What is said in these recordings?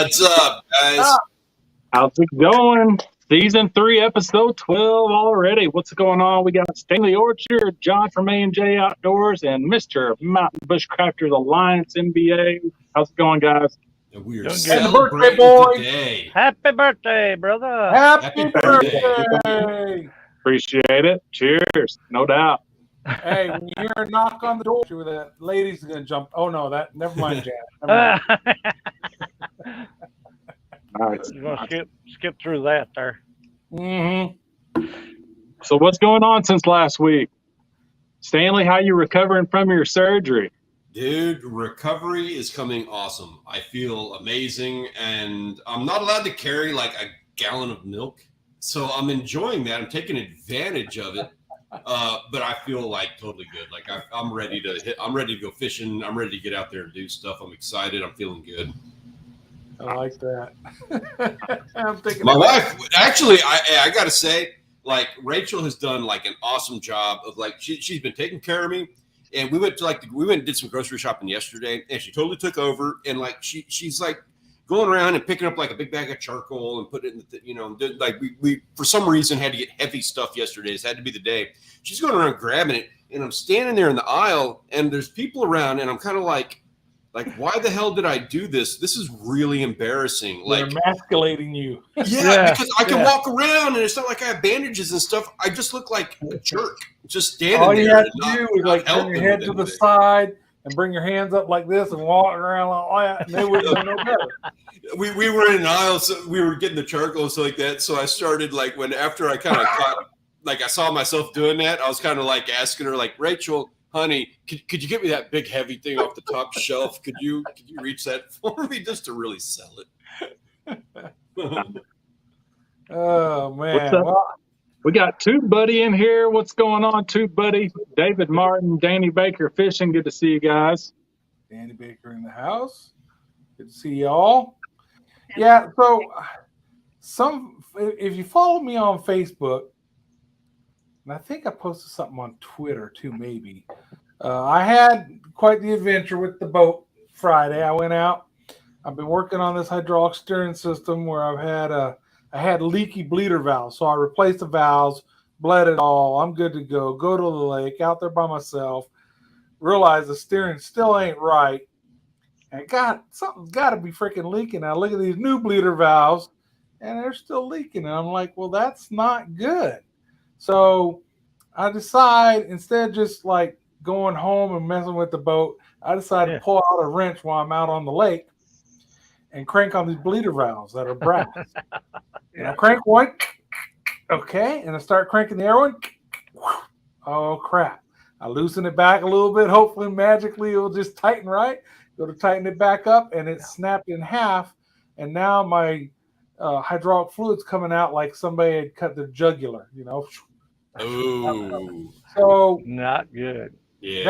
What's up, guys? How's it going? Season 3, episode 12 already. What's going on? We got Stanley Orchard, John from A&J Outdoors, and Mr. Mountain Bushcrafters Alliance MBA. How's it going, guys? We are Doing good. celebrating Birthday boy. today. Happy birthday, brother. Happy birthday. birthday! Appreciate it. Cheers. No doubt. Hey, when you hear a knock on the door, that lady's gonna jump. Oh no, never mind, Janet. Never mind. All right. You're going to skip through that there. Mm-hmm. So what's going on since last week? Stanley, how you recovering from your surgery? Dude, recovery is coming awesome. I feel amazing, and I'm not allowed to carry like a gallon of milk. So I'm enjoying that. I'm taking advantage of it. But I feel like totally good. Like I'm ready to I'm ready to go fishing. I'm ready to get out there and do stuff. I'm excited. I'm feeling good. I like that. I'm thinking My wife, actually, I got to say, like Rachel has done like an awesome job of like she's been taking care of me. And we went and did some grocery shopping yesterday, and she totally took over. And like she's like going around and picking up like a big bag of charcoal and putting it in like we for some reason had to get heavy stuff yesterday. It had to be the day. She's going around grabbing it, and I'm standing there in the aisle, and there's people around, and I'm kind of like, why the hell did I do this? This is really embarrassing. They're emasculating you. Yeah, because I can walk around, and it's not like I have bandages and stuff. I just look like a jerk, just standing there. All you have to do is like turn your head to the side and bring your hands up like this and walk around like that, and they wouldn't know no better. We were in an aisle, so we were getting the charcoal and stuff like that. So I started like after I kind of caught, like I saw myself doing that, I was kind of like asking her, like, Rachel, honey, could you get me that big heavy thing off the top shelf? Could you reach that for me just to really sell it? Oh man. What's up? Well, We got Tube Buddy in here. What's going on, Tube Buddy? David Martin, Danny Baker Fishing. Good to see you guys. Danny Baker in the house. Good to see y'all. Yeah, so if you follow me on Facebook, and I think I posted something on Twitter too, maybe. I had quite the adventure with the boat Friday. I went out. I've been working on this hydraulic steering system where I had leaky bleeder valves. So I replaced the valves, bled it all. I'm good to go. Go to the lake, out there by myself. Realize the steering still ain't right. And something's got to be freaking leaking. I look at these new bleeder valves, and they're still leaking. And I'm like, well, that's not good. So I decide, instead of just like going home and messing with the boat, I decided to pull out a wrench while I'm out on the lake and crank on these bleeder valves that are brass. And I crank one, okay, and I start cranking the other one. Oh, crap. I loosen it back a little bit. Hopefully, magically, it'll just tighten right. Go to tighten it back up, and it snapped in half. And now my hydraulic fluid's coming out like somebody had cut their jugular, Oh. So not good. Yeah.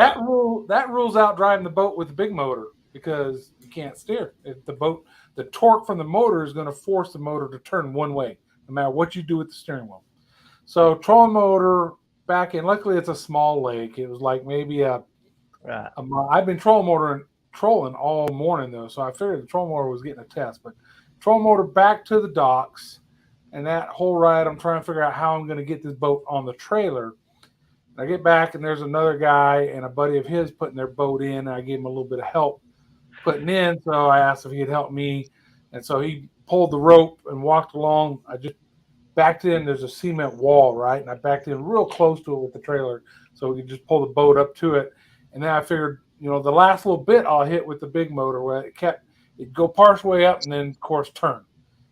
That rules out driving the boat with the big motor because you can't steer. The torque from the motor is going to force the motor to turn one way, no matter what you do with the steering wheel. So trolling motor back in. Luckily, it's a small lake. It was like maybe a mile. I've been trolling all morning though, so I figured the trolling motor was getting a test. But trolling motor back to the docks, and that whole ride, I'm trying to figure out how I'm going to get this boat on the trailer. And I get back, and there's another guy and a buddy of his putting their boat in. And I gave him a little bit of help putting in, so I asked if he'd help me. And so he pulled the rope and walked along. I just backed in. There's a cement wall, right? And I backed in real close to it with the trailer so we could just pull the boat up to it. And then I figured, the last little bit I'll hit with the big motor where it'd go partial way up and then, of course, turn.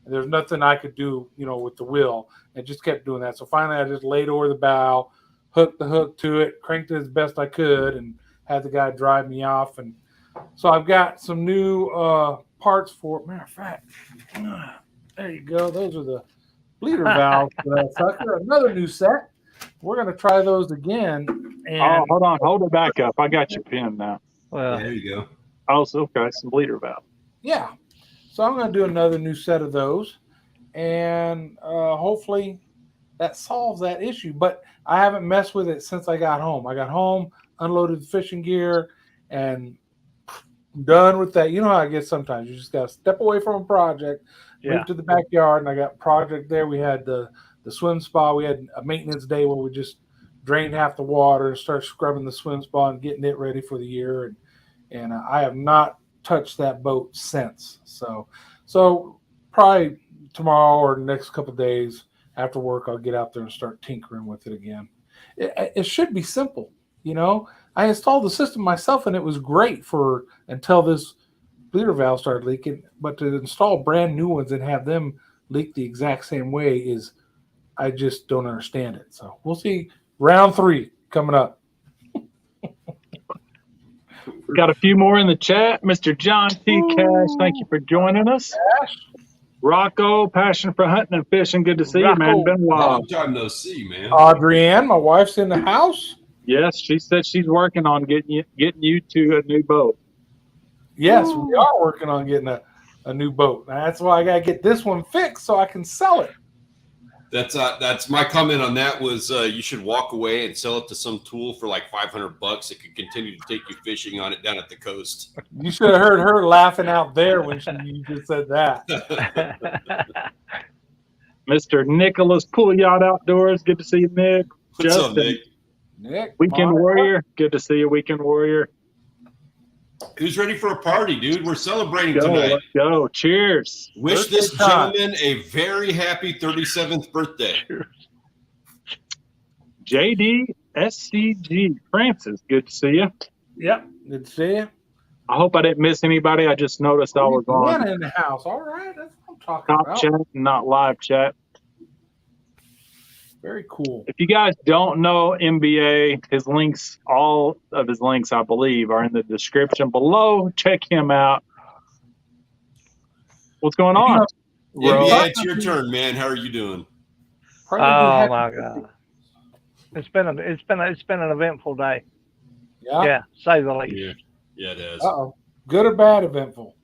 And there's nothing I could do, with the wheel. It just kept doing that. So finally I just laid over the bow, hooked the hook to it, cranked it as best I could, and had the guy drive me off. And so I've got some new parts for it. Matter of fact, there you go. Those are the bleeder valves. Sucker. Another new set. We're going to try those again. And hold on. Hold it back up. I got your pin now. Well, there you go. Oh, okay. Some bleeder valve. Yeah. So I'm going to do another new set of those. And hopefully that solves that issue. But I haven't messed with it since I got home. I got home, unloaded the fishing gear, and done with that. You know how I get sometimes. You just got to step away from a project, Yeah. move to the backyard, and I got a project there. We had the swim spa. We had a maintenance day where we just drained half the water and started scrubbing the swim spa and getting it ready for the year. And I have not touched that boat since. So probably tomorrow or the next couple of days after work, I'll get out there and start tinkering with it again. It should be simple, you know. I installed the system myself, and it was great until this bleeder valve started leaking. But to install brand new ones and have them leak the exact same way I just don't understand it. So we'll see. Round 3 coming up. We got a few more in the chat. Mr. John T. Cash, thank you for joining us. Rocco, passion for hunting and fishing. Good to see you, man. Been a while. Long time no see, man. Audrey-Ann, my wife's in the house. Yes, she said she's working on getting you to a new boat. Yes, we are working on getting a new boat. That's why I got to get this one fixed so I can sell it. That's my comment on that was you should walk away and sell it to some tool for like $500 that could continue to take you fishing on it down at the coast. You should have heard her laughing out there when you just said that. Mr. Nicholas Pool Yacht Outdoors. Good to see you, Nick. What's up, Nick? Nick, Weekend Warrior. Good to see you, Weekend Warrior. Who's ready for a party, dude? We're celebrating Let's tonight. go. Cheers. Wish this gentleman a very happy 37th birthday. JDSCG. Francis, good to see you. Yep, good to see you. I hope I didn't miss anybody. I just noticed I was on in the house. All right, that's what I'm talking top about. chat, not live chat. Very cool. If you guys don't know MBA, all of his links, I believe, are in the description below. Check him out. What's going on? NBA, it's your turn, man. How are you doing? Oh my God! It's been an eventful day. Yeah, say the least. Yeah, it is. Uh-oh. Good or bad eventful?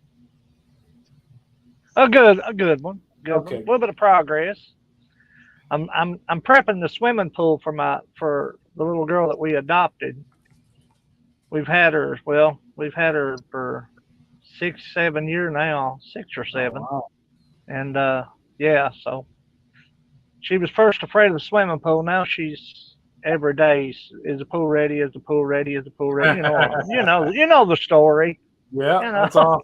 A good one. Okay. A little bit of progress. I'm prepping the swimming pool for the little girl that we adopted. We've had her for 6-7 years now, 6 or 7. Oh, wow. And so she was first afraid of the swimming pool. Now she's every day, is the pool ready? Is the pool ready? Is the pool ready? You know the story. Yeah, that's awesome.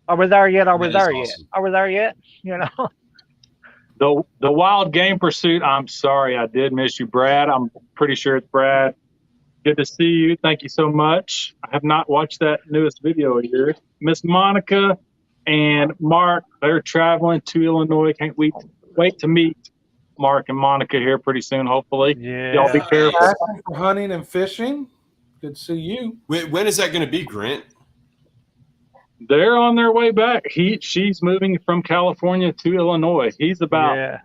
Are we there yet? Are we That is there yet? awesome. Are we there yet? You know. The Wild Game Pursuit. I'm sorry, I did miss you, Brad. I'm pretty sure it's Brad. Good to see you. Thank you so much. I have not watched that newest video of yours. Miss Monica and Mark, they're traveling to Illinois. Can't wait to meet Mark and Monica here pretty soon, hopefully. Yeah. Y'all be careful. Passion for hunting and fishing. Good to see you. When is that going to be, Grant? They're on their way back. She's moving from California to Illinois. He's about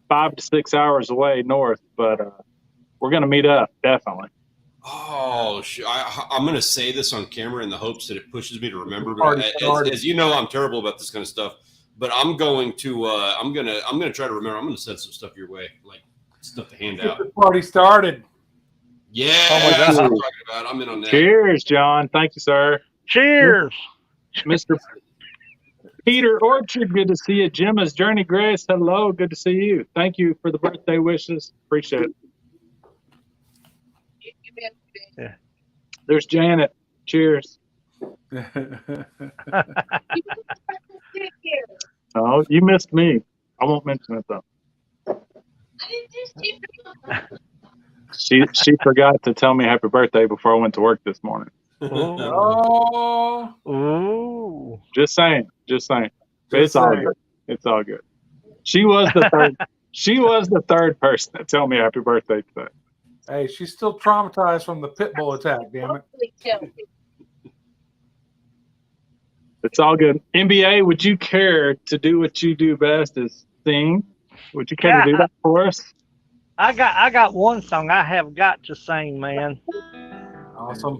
5 to 6 hours away north, but we're going to meet up, definitely. Oh, I'm going to say this on camera in the hopes that it pushes me to remember. But as you know, I'm terrible about this kind of stuff. But I'm going to I'm going to try to remember. I'm going to send some stuff your way, like stuff to hand out. The party started. Yeah, Oh my that's what I'm God. talking about. I'm in on that. Cheers, John. Thank you, sir. Cheers. Mr. Peter Orchard, good to see you. Gemma's Journey Grace, hello. Good to see you. Thank you for the birthday wishes. Appreciate it. Yeah. There's Janet. Cheers. Oh, you missed me. I won't mention it though. She forgot to tell me happy birthday before I went to work this morning. Oh. Ooh. Just saying. It's all good. It's all good. She was the third. She was the third person to tell me happy birthday today. Hey, she's still traumatized from the pit bull attack. Damn it. It's all good. NBA, would you care to do what you do best, is sing? Would you care to do that for us? I got one song I have got to sing, man. Awesome.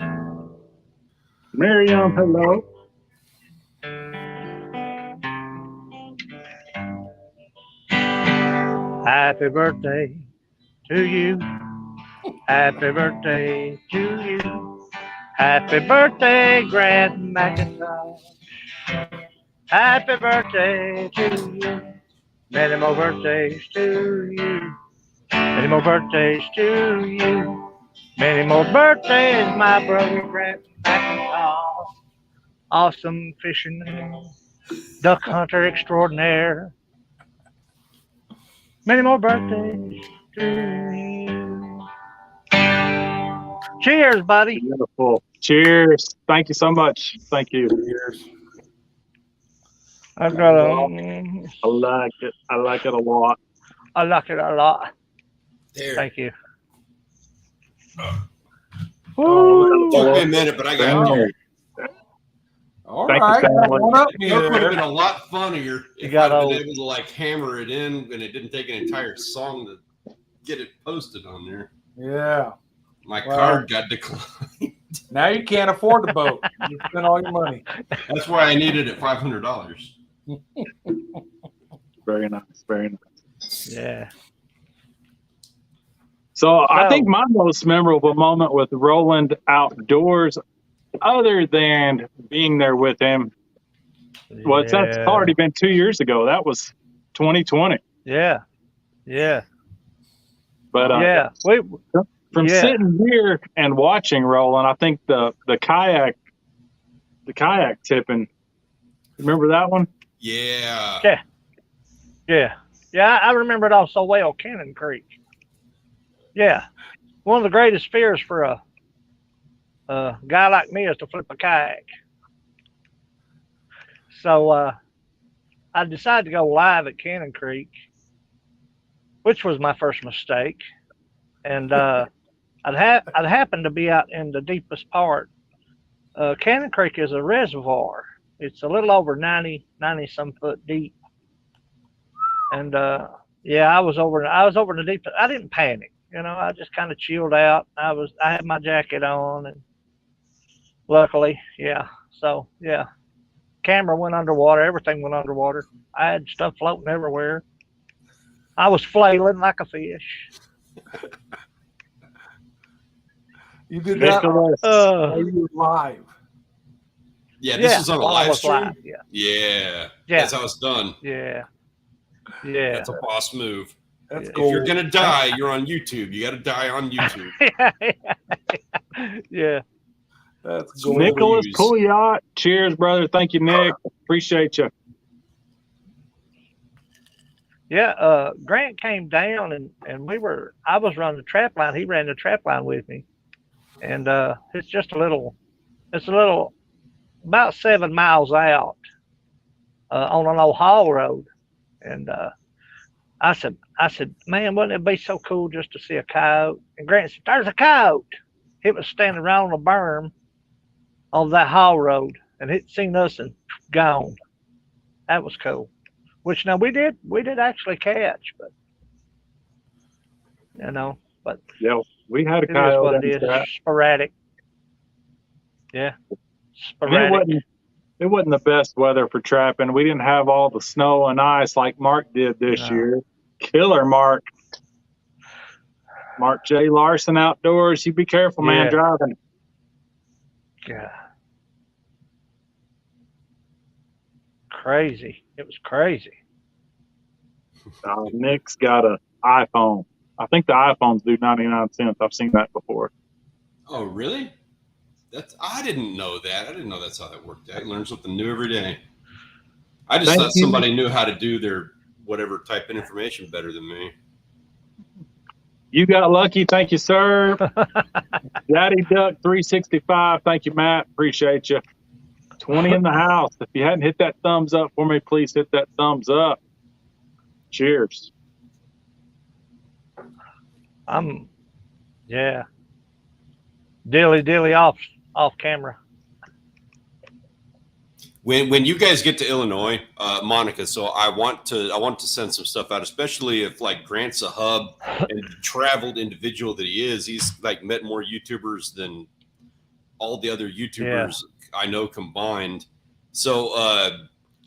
Miriam, hello. Happy birthday to you. Happy birthday to you. Happy birthday, Grant McIntosh. Happy birthday to you. Many more birthdays to you. Many more birthdays to you. Many more birthdays, my brother Grant McIntosh. Awesome fisherman, duck hunter extraordinaire. Many more birthdays to you. Cheers, buddy. Beautiful. Cheers. Thank you so much. Thank you. Cheers. I've got I like it. I like it a lot. I like it a lot. There. Thank you. Oh, Took me a minute, but I got Cheers. all Thank you, right. Stanley. One up it. Would have here. been a lot funnier if got I'd been old. able to like hammer it in, and it didn't take an entire song to get it posted on there. Yeah. My Wow. card got declined. Now you can't afford the boat. You spent all your money. That's why I needed it $500. Very nice. Very nice. Yeah. So I think my most memorable moment with Roland outdoors, other than being there with him, well, that's already been 2 years ago. That was 2020. Yeah. Yeah. But Yeah. from sitting here and watching Roland, I think the kayak tipping. Remember that one? Yeah. Yeah. Yeah. I remember it all so well, Cannon Creek. Yeah. One of the greatest fears for a guy like me is to flip a kayak. So I decided to go live at Cannon Creek, which was my first mistake. And I'd happened to be out in the deepest part. Cannon Creek is a reservoir. It's a little over 90 some foot deep. And I was over in the deep. I didn't panic. I just kind of chilled out. I had my jacket on, and luckily, yeah. So yeah, camera went underwater. Everything went underwater. I had stuff floating everywhere. I was flailing like a fish. You did that Nicholas. while you were live. Yeah, this is on a while I live was stream. live, Yeah. Yeah. That's how it's done. Yeah. That's a boss move. That's If cool. you're gonna die, you're on YouTube. You got to die on YouTube. Yeah. That's cool. Nicholas Use. Pouliot. Cheers, brother. Thank you, Nick. Appreciate you. Yeah. Grant came down and I was running the trap line. He ran the trap line with me. And it's a little about 7 miles out on an old haul road. And I said, man, wouldn't it be so cool just to see a coyote? And Grant said, there's a coyote. It was standing right on the berm on that haul road, and it seen us and gone. That was cool. Which now we did actually catch, but Yeah, we had a it is coyote what in it is. trap. Sporadic. Yeah. And Sporadic. it wasn't the best weather for trapping. We didn't have all the snow and ice like Mark did this No. year. Killer Mark. Mark J. Larson Outdoors. You be careful, man, Yeah. driving. God. Crazy. It was crazy. Nick's got an iPhone. I think the iPhones do 99 cents. I've seen that before. Oh, really? I didn't know that. I didn't know that's how that worked. I learn something new every day. I just Thank thought you. somebody knew how to do their whatever type of information better than me. You got lucky. Thank you, sir. Daddy Duck 365. Thank you, Matt. Appreciate you. 20 in the house. If you hadn't hit that thumbs up for me, please hit that thumbs up. Cheers. Yeah. Dilly off camera. When you guys get to Illinois, Monica, so I want to send some stuff out, especially if like Grant's a hub and traveled individual that he is. He's like met more YouTubers than all the other YouTubers I know combined. So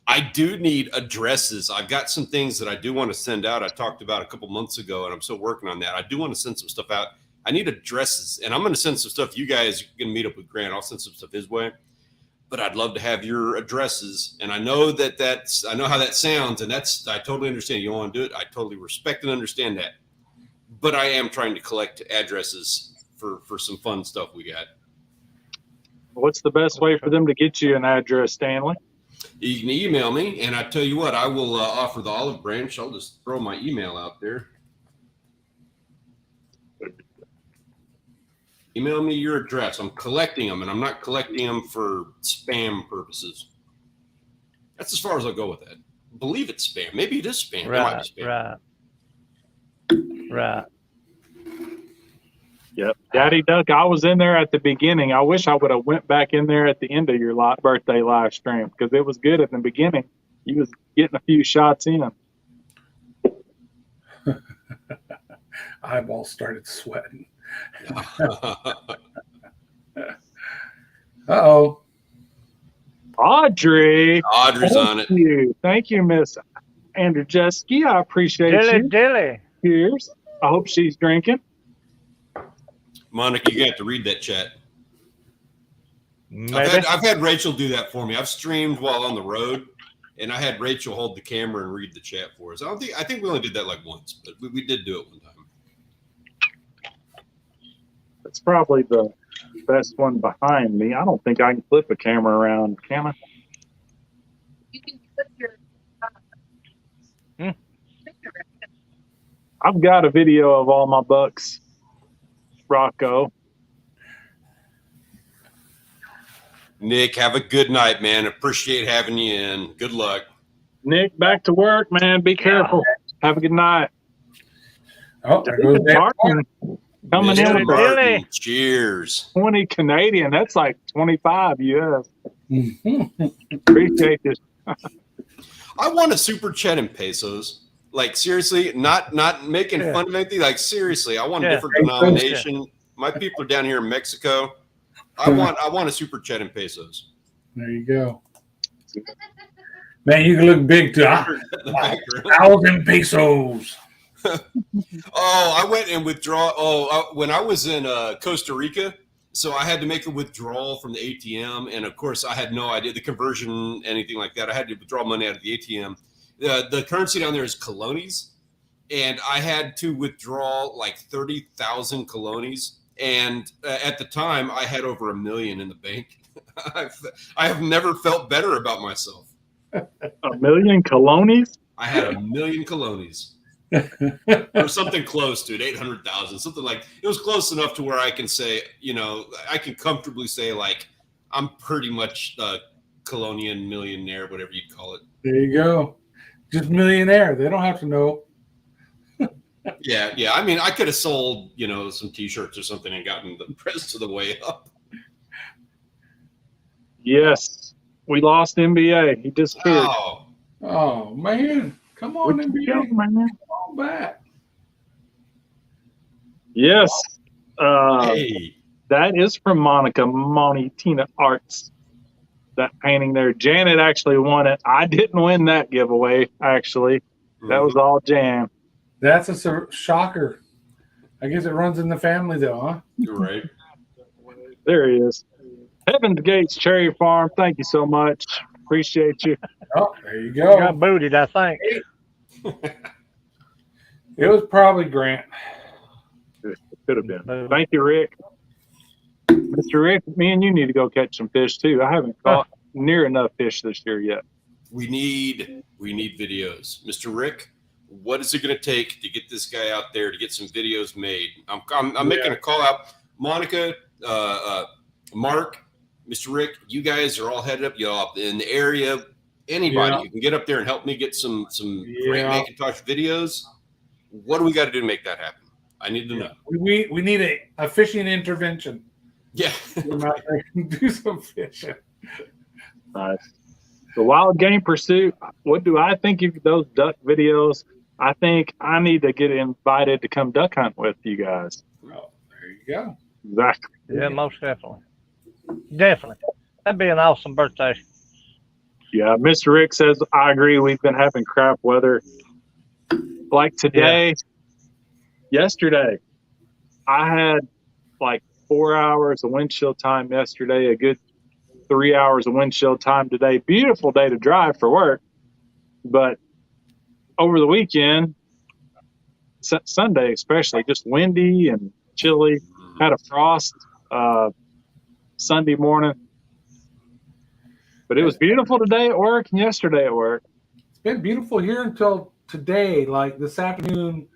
I do need addresses. I've got some things that I do want to send out. I talked about a couple months ago, and I'm still working on that. I do want to send some stuff out. I need addresses, and I'm going to send some stuff. You guys are going to meet up with Grant. I'll send some stuff his way. But I'd love to have your addresses. And I know I know how that sounds, and I totally understand. You don't want to do it. I totally respect and understand that. But I am trying to collect addresses for some fun stuff we got. What's the best way for them to get you an address, Stanley? You can email me, and I tell you what, I will offer the olive branch. I'll just throw my email out there. Email me your address. I'm collecting them, and I'm not collecting them for spam purposes. That's as far as I'll go with that. I believe it's spam. Maybe it is spam. Right, it might be spam. right. Yep. Daddy Duck, I was in there at the beginning. I wish I would have went back in there at the end of your birthday live stream because it was good at the beginning. You was getting a few shots in. Eyeballs started sweating. Uh-oh. Audrey's on it. Thank you, Miss Andrzejewski. I appreciate you. Dilly. Cheers. I hope she's drinking. Monica, you got to read that chat. Maybe. I've had Rachel do that for me. I've streamed while on the road, and I had Rachel hold the camera and read the chat for us. I think we only did that like once, but we did do it one time. That's probably the best one behind me. I don't think I can flip a camera around, can I? You can flip your I've got a video of all my bucks, Rocco. Nick, have a good night, man. Appreciate having you in. Good luck. Nick, back to work, man. Be careful. Have a good night. Oh, there goes that. Martin coming in Mr. at Martin, cheers. 20 Canadian. That's like 25 US. Mhm. Appreciate this. I want a super chat in pesos. Like seriously, not making fun of anything. Like seriously, I want a different denomination. My people are down here in Mexico. I want a super chat in pesos. There you go. Man, you can look big too. 1,000 pesos. I went and withdraw. When I was in Costa Rica, so I had to make a withdrawal from the ATM, and of course, I had no idea the conversion, anything like that. I had to withdraw money out of the ATM. The currency down there is colones, and I had to withdraw like 30,000 colones. And at the time, I had over $1 million in the bank. I have never felt better about myself. 1 million colones? I had 1 million colones. Or something close to it, 800,000, something like it was close enough to where I can say, I can comfortably say like I'm pretty much a colonian millionaire, whatever you'd call it. There you go. Just millionaire. They don't have to know. Yeah. I mean, I could have sold, some T-shirts or something and gotten the rest of the way up. Yes. We lost NBA. He disappeared. Oh man. Come on, NBA. Man? Come on back. Yes. Hey. That is from Monica Tina Arts. That painting there. Janet actually won it. I didn't win that giveaway, actually. That was all Jan. That's a shocker. I guess it runs in the family, though, huh? You're right. There he is. Heaven's Gates Cherry Farm. Thank you so much. Appreciate you. Oh, there you go. Got booted, I think. It was probably Grant. It could have been. Thank you, Rick. Mr. Rick, me and you need to go catch some fish, too. I haven't caught near enough fish this year yet. We need videos. Mr. Rick, what is it going to take to get this guy out there to get some videos made? I'm making a call out. Monica, Mark, Mr. Rick, you guys are all headed up, y'all in the area. Anybody who can get up there and help me get some great Macintosh videos. What do we got to do to make that happen? I need to know. We need a fishing intervention. Yeah. Do some fishing. Nice. The Wild Game Pursuit. What do I think of those duck videos? I think I need to get invited to come duck hunt with you guys. Oh, there you go. Exactly. Yeah, most definitely. Definitely. That'd be an awesome birthday. Yeah, Mr. Rick says, I agree. We've been having crap weather. Like today, yesterday, I had like 4 hours of windshield time yesterday, a good 3 hours of windshield time today. Beautiful day to drive for work. But over the weekend, Sunday especially, just windy and chilly. Had a frost Sunday morning. But it was beautiful today at work and yesterday at work. It's been beautiful here until today. Like this afternoon,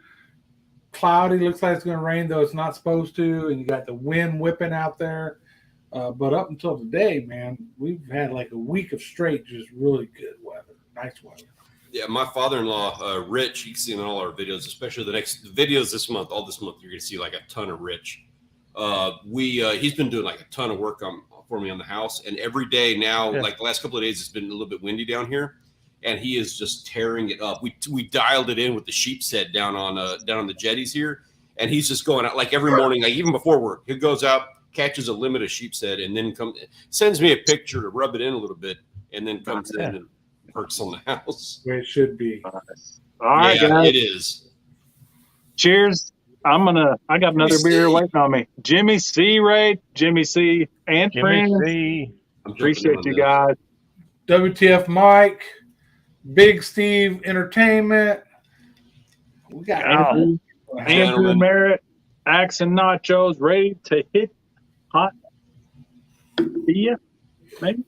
cloudy. Looks like it's going to rain, though it's not supposed to. And you got the wind whipping out there. But up until today, man, we've had like a week of straight, just really good weather. Nice weather. Yeah, my father-in-law, Rich, you can see in all our videos, especially the next videos this month. All this month, you're going to see like a ton of Rich. He's been doing like a ton of work for me on the house, and every day now, like the last couple of days, it's been a little bit windy down here, and he is just tearing it up. We dialed it in with the sheep's head down on the jetties here, and he's just going out like every morning, like even before work, he goes out, catches a limit of sheep's head, and then sends me a picture to rub it in a little bit, and then comes in and works on the house. Where it should be. All right, yeah, guys. it is. Cheers. I got another beer waiting on me. Jimmy C, Ray, Jimmy C, and friends. Appreciate you guys. WTF Mike, Big Steve Entertainment. We got Andrew Merritt, Axe and Nachos, ready to hit hot. See ya, maybe.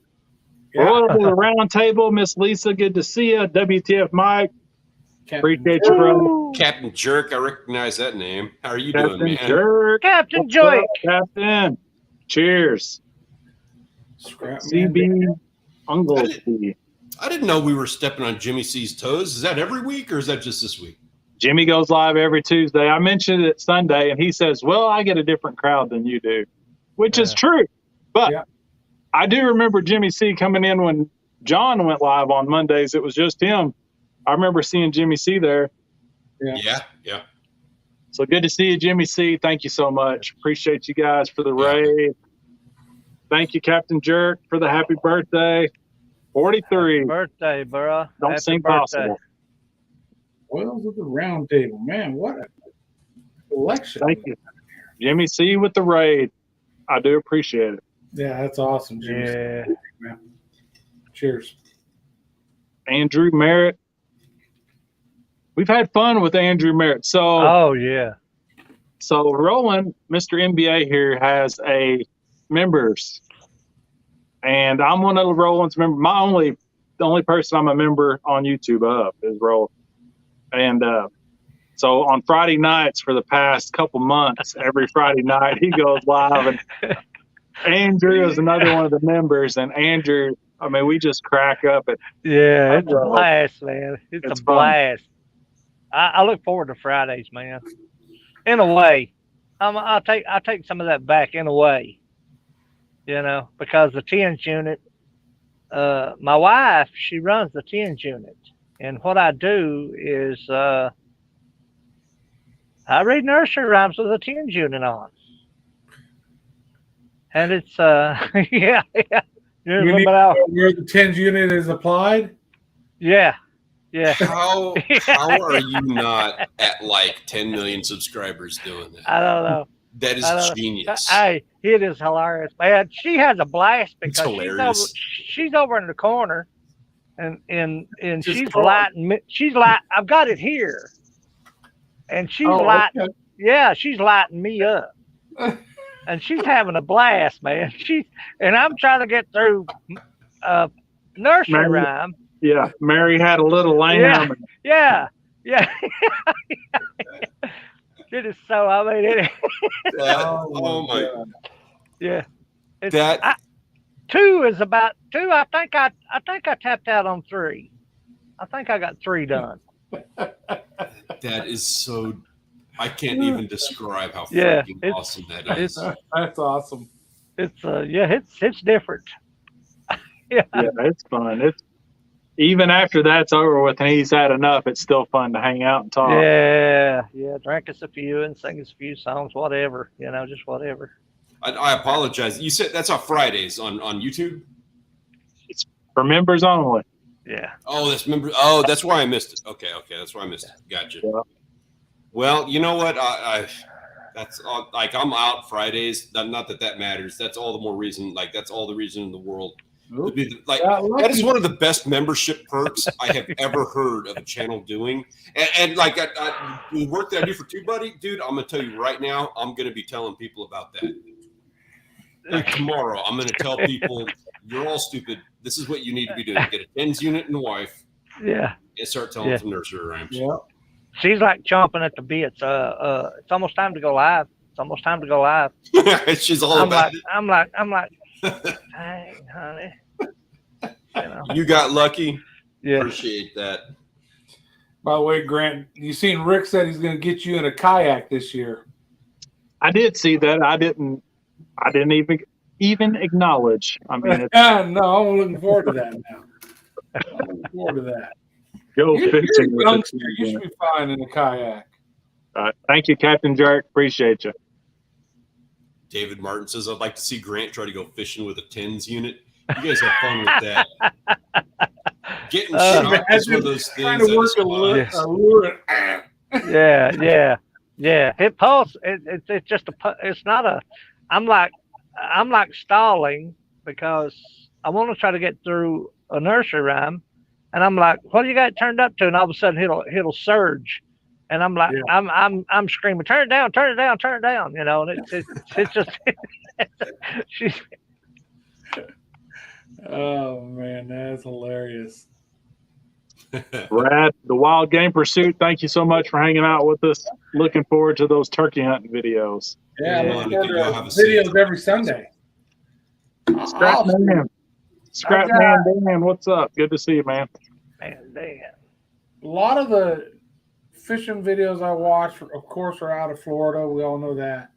Royal to the round table, Miss Lisa, good to see you. WTF Mike, appreciate you, brother. Captain Jerk, I recognize that name. How are you doing, man? Jerk. Captain Joy. Captain. Cheers. CB Unglesby. I didn't know we were stepping on Jimmy C's toes. Is that every week or is that just this week? Jimmy goes live every Tuesday. I mentioned it Sunday, and he says, well, I get a different crowd than you do, which is true. But I do remember Jimmy C coming in when John went live on Mondays. It was just him. I remember seeing Jimmy C there. Yeah. So good to see you, Jimmy C. Thank you so much. Appreciate you guys for the raid. Thank you, Captain Jerk, for the happy birthday. 43. Happy birthday, bro. Don't seem possible. Wells of the round table. Man, what a collection. Thank you. Jimmy C with the raid. I do appreciate it. Yeah, that's awesome, Jimmy. Yeah. Man. Cheers. Andrew Merritt. We've had fun with Andrew Merritt. So Roland, Mr. NBA here, has a members. And I'm one of Roland's members. The only person I'm a member on YouTube of is Roland. And so on Friday nights for the past couple months, every Friday night he goes live. And Andrew is another one of the members. And Andrew, I mean, we just crack up. It's a blast, man. It's a blast. I look forward to Fridays, man. In a way, I'll take some of that back in a way, because the tens unit. My wife, she runs the tens unit, and what I do is I read nursery rhymes with a tens unit on, and it's yeah. You need to know where the tens unit is applied. Yeah. How are you not at like 10 million subscribers doing that? I don't know. That is genius. Hey, it is hilarious, man. She has a blast because she's over in the corner, and she's lighting. She's like, I've got it here, and she's lighting. Okay. Yeah, she's lighting me up, and she's having a blast, man. And I'm trying to get through nursery rhyme. Yeah, Mary had a little lamb. Yeah. It is so. I mean, it. Oh my God. Yeah. That 2 is about 2. I think I tapped out on 3. I think I got 3 done. That is so. I can't even describe how freaking awesome that is. That's awesome. It's different. Yeah, it's fun. It's even after that's over with and he's had enough, it's still fun to hang out and talk. Yeah. Drink us a few and sing us a few songs, whatever, just whatever. I apologize. You said that's on Fridays on YouTube? It's for members only. Yeah. Oh, that's why I missed it. Okay. That's why I missed it. Gotcha. Yeah. Well, you know what? That's all, like I'm out Fridays. Not that that matters. That's all the more reason. Like that's all the reason in the world. To be like that is one of the best membership perks I have ever heard of a channel doing. And like the work that I do for TubeBuddy, dude, I'm gonna tell you right now, I'm gonna be telling people about that. Like tomorrow, I'm gonna tell people you're all stupid. This is what you need to be doing. Get a tens unit and a wife. Yeah. And start telling some nursery rhymes. Yeah. She's like chomping at the bits. It's almost time to go live. It's almost time to go live. She's all about it. I'm like, dang, honey. You know. You got lucky. Yeah. Appreciate that. By the way, Grant, you seen Rick said he's going to get you in a kayak this year. I did see that. I didn't even acknowledge. I mean, No, I'm looking forward to that now. I'm looking forward to that. Go fishing with it. You should be fine in a kayak. Thank you, Captain Jerk. Appreciate you. David Martin says, I'd like to see Grant try to go fishing with a tens unit. You guys have fun with that. Getting shot is one of those things. Trying to work a lure. Yeah. It pulse. It's just it's not a. I'm like stalling because I want to try to get through a nursery rhyme, and I'm like, what do you got it turned up to? And all of a sudden it'll surge, and I'm like, I'm screaming, turn it down, turn it down, turn it down. You know, and it's just she's. Oh man, that's hilarious. Brad, the Wild Game Pursuit, thank you so much for hanging out with us. Looking forward to those turkey hunting videos. Yeah, I look forward to videos every Sunday. Scrap Man, Dan, what's up? Good to see you, man. Man, Dan. A lot of the fishing videos I watch, of course, are out of Florida. We all know that.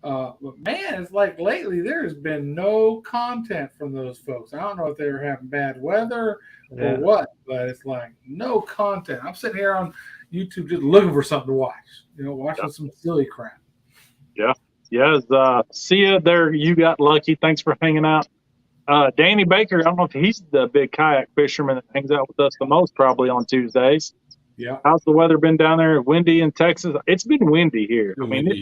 But man, it's like lately there's been no content from those folks. I don't know if they were having bad weather or what, but it's like no content. I'm sitting here on YouTube just looking for something to watch. You know, watching some silly crap. Yeah. Yes. See you there. You got lucky. Thanks for hanging out. Danny Baker, I don't know if he's the big kayak fisherman that hangs out with us the most, probably on Tuesdays. Yeah. How's the weather been down there? Windy in Texas? It's been windy here.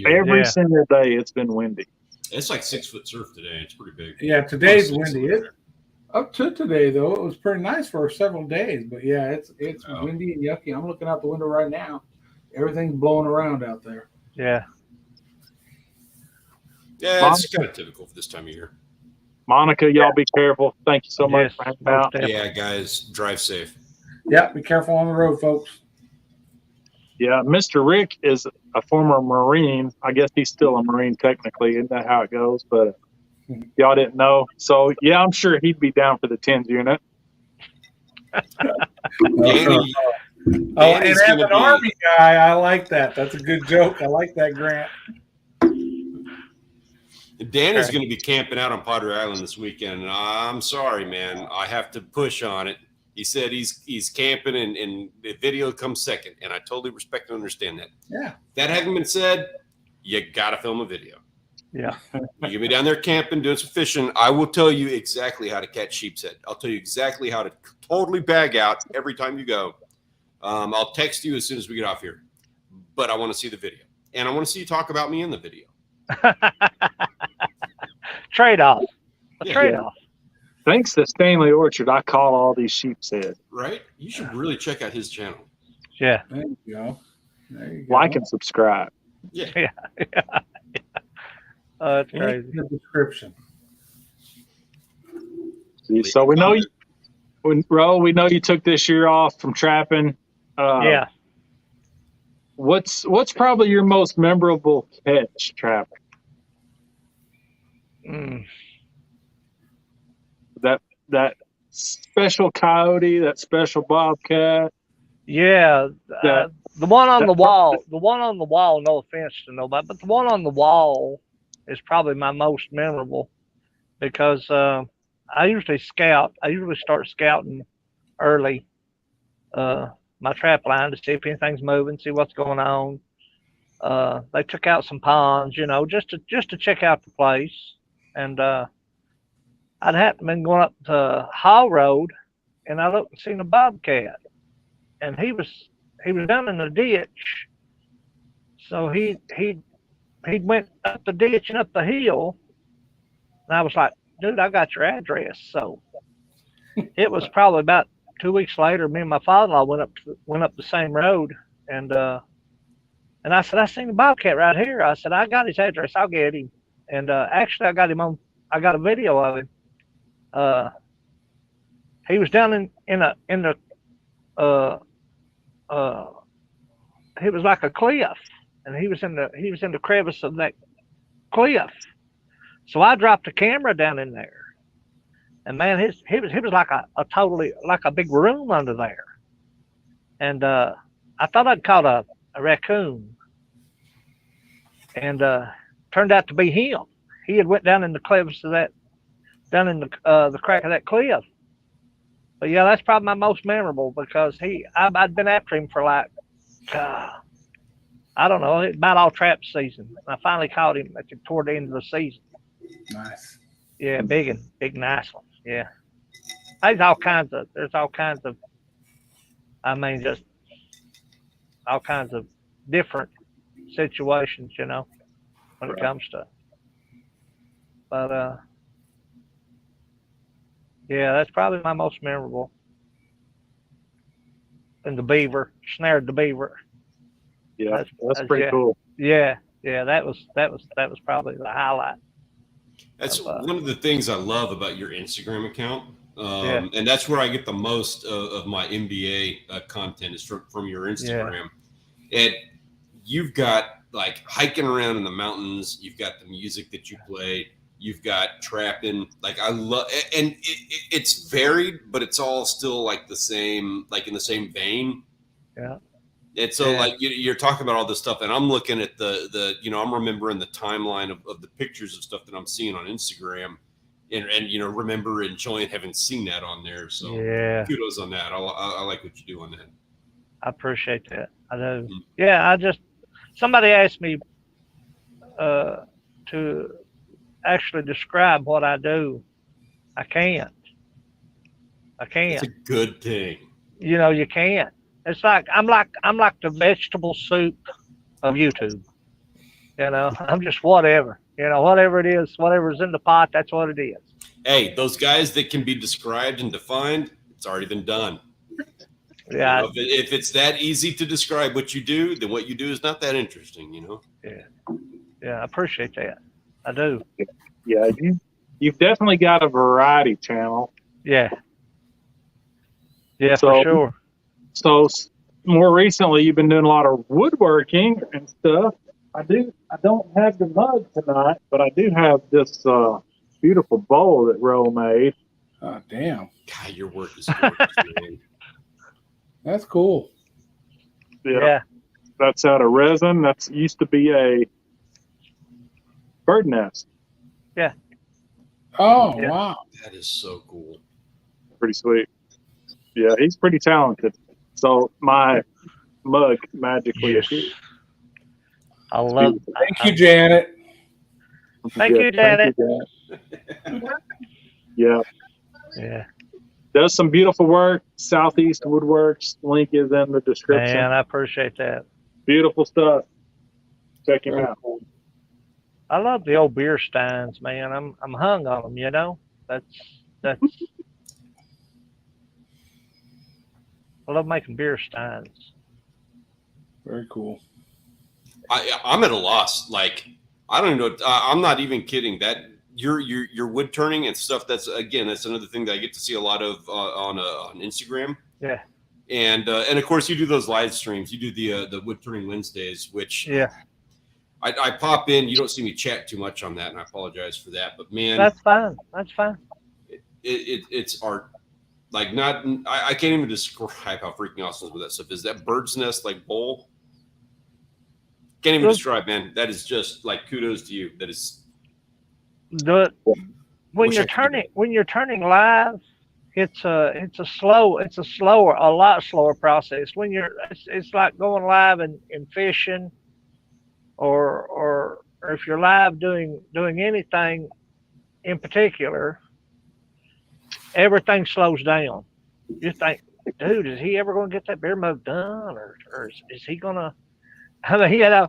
Every single day it's been windy. It's like 6 foot surf today. It's pretty big. Yeah, today's windy. Up to today though, it was pretty nice for several days. But yeah, it's windy and yucky. I'm looking out the window right now. Everything's blowing around out there. Yeah. Yeah, it's kind of typical for this time of year. Monica, y'all be careful. Thank you so much for hanging out. Yeah, guys, drive safe. Yeah, be careful on the road, folks. Yeah, Mr. Rick is a former Marine. I guess he's still a Marine technically. Isn't that how it goes? But y'all didn't know. So, yeah, I'm sure he'd be down for the 10s unit. Danny, and as an Army guy, I like that. That's a good joke. I like that, Grant. Danny's going to be camping out on Padre Island this weekend. And I'm sorry, man. I have to push on it. He said he's camping and the video comes second. And I totally respect and understand that. Yeah. That having been said, you got to film a video. Yeah. You can be down there camping, doing some fishing. I will tell you exactly how to catch sheep's head. I'll tell you exactly how to totally bag out every time you go. I'll text you as soon as we get off here. But I want to see the video. And I want to see you talk about me in the video. Trade-off. Trade-off. Thanks to Stanley Orchard, I call all these sheep's head. Right? You should really check out his channel. Yeah. There you go. Like and subscribe. Yeah. Oh, that's crazy. The description. So we know we know you took this year off from trapping. Yeah. What's probably your most memorable catch trapping? That special coyote, that special bobcat. Yeah, the one on the wall. The one on the wall. No offense to nobody, but the one on the wall is probably my most memorable because I usually scout. I usually start scouting early. My trap line to see if anything's moving, see what's going on. They took out some ponds, you know, just to check out the place. And I'd happened been going up to Hall Road, and I looked and seen a bobcat, and he was down in the ditch. So he he went up the ditch and up the hill, and I was like, dude, I got your address. So it was probably about 2 weeks later. Me and my father-in-law went up the same road, and I said, I seen the Bobcat right here. I said, I got his address. I'll get him. And actually, I got a video of him. He was down in the it was like a cliff, and he was in the crevice of that cliff. So I dropped the camera down in there, and man, he was like a totally like a big room under there. And I thought I'd caught a raccoon, and turned out to be him. He had went down in the crevice of that, down in the crack of that cliff. But yeah, that's probably my most memorable because I'd been after him for like, I don't know, about all trap season. I finally caught him toward the end of the season. Nice. Yeah, big nice one. Yeah. There's all kinds of, I mean, just all kinds of different situations, you know, when it comes to, but, yeah, that's probably my most memorable. And the beaver, snared the beaver. Yeah, that's pretty cool. Yeah, that was probably the highlight. That's one of the things I love about your Instagram account. And that's where I get the most of my NBA content is from your Instagram. Yeah. And you've got like hiking around in the mountains. You've got the music that you play. You've got trapping. Like I love, and it's varied, but it's all still like the same, like in the same vein. Yeah. And so like you're talking about all this stuff, and I'm looking at the I'm remembering the timeline of the pictures of stuff that I'm seeing on Instagram, and remember enjoying having seen that on there. So kudos on that. I like what you do on that. I appreciate that. I know. Mm-hmm. Yeah, somebody asked me to actually describe what I do. I can't. It's a good thing. You can't. It's like I'm like the vegetable soup of YouTube. I'm just whatever. Whatever it is, whatever's in the pot, that's what it is. Hey, those guys that can be described and defined, it's already been done. Yeah. If it's that easy to describe what you do, then what you do is not that interesting. Yeah, I appreciate that. I do. Yeah, you've definitely got a variety channel. Yeah. Yeah, for sure. So more recently, you've been doing a lot of woodworking and stuff. I don't have the mug tonight, but I do have this beautiful bowl that Ro made. Oh, damn. God, your work is gorgeous, man. That's cool. Yeah. That's out of resin. That used to be a bird nest. Yeah. Oh, wow. That is so cool. Pretty sweet. Yeah, he's pretty talented. So my mug magically appeared. I love it. Thank you, Janet. Thank you, Janet. Yeah. Yeah. Does some beautiful work. Southeast Woodworks. Link is in the description. Man, I appreciate that. Beautiful stuff. Check him out. I love the old beer steins, man. I'm hung on them, That's I love making beer steins. Very cool. I'm at a loss. Like, I don't even know. I'm not even kidding. That your wood turning and stuff. That's another thing that I get to see a lot of on Instagram. Yeah. And of course you do those live streams. You do the wood turning Wednesdays, which I pop in. You don't see me chat too much on that, and I apologize for that. But man, that's fine. That's fine. It's art. Like I can't even describe how freaking awesome with that stuff is. That bird's nest like bowl. Can't even describe, man. That is just like kudos to you. That is. When you're turning live, it's a lot slower process. When it's like going live and fishing, or if you're live doing anything in particular. Everything slows down. You think, dude, is he ever going to get that beer mug done, or is he going to? I mean,